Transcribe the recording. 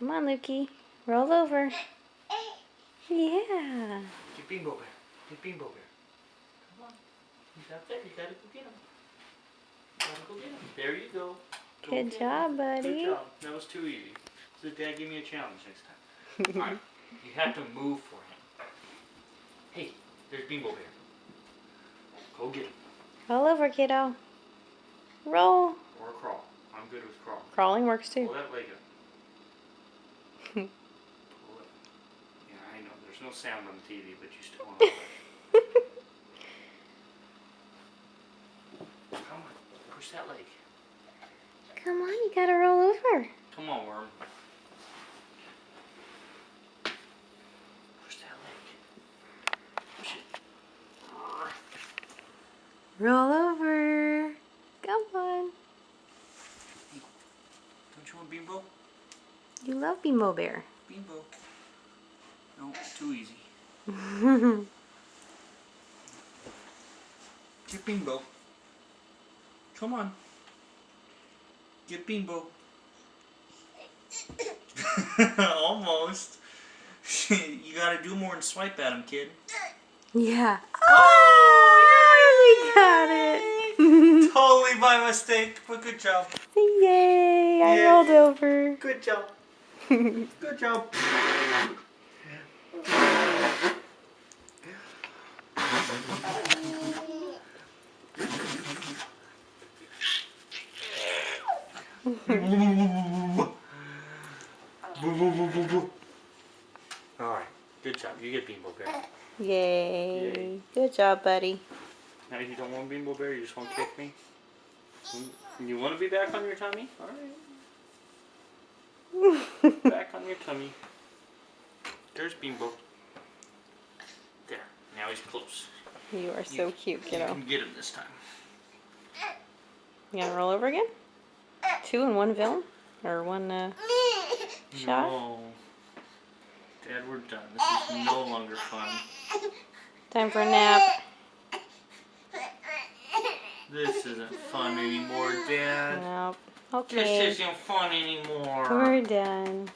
Come on, Lukey. Roll over. Yeah. Get Bimbo Bear. Get Bimbo Bear. Come on. He's out there. You gotta go get him. Gotta go get him. There you go. Good job, buddy. Good job. That was too easy. So Dad, give me a challenge next time. Alright. You have to move for him. Hey, there's Bimbo Bear. Go get him. Roll over, kiddo. Roll. Or crawl. I'm good with crawling. Crawling works too. Pull that leg up. Pull it. Yeah, I know. There's no sound on the TV, but you still want to. Come on. Push that leg. Come on, you gotta roll over. Come on, worm. Push that leg. Push it. Roll over. Come on. Don't you want Bimbo? You love Bimbo Bear. Bimbo. No, too easy. Get Bimbo. Come on. Get Bimbo. Almost. You gotta do more than swipe at him, kid. Yeah. Oh, we got it. Totally by mistake, but good job. Yay, I rolled over. Good job. Good job. Alright, good job. You get Bimbo Bear. Yay. Yay. Good job, buddy. Now you don't want Bimbo Bear, you just want to kick me? You want to be back on your tummy? Alright. Back on your tummy. There's Bimbo. There. Now he's close. You are so cute, You kiddo. can get him this time. You gonna roll over again? 2 in one film? Or one shot? No. Dad, we're done. This is no longer fun. Time for a nap. This isn't fun anymore, Dad. Nope. This Okay. isn't fun anymore. We're done.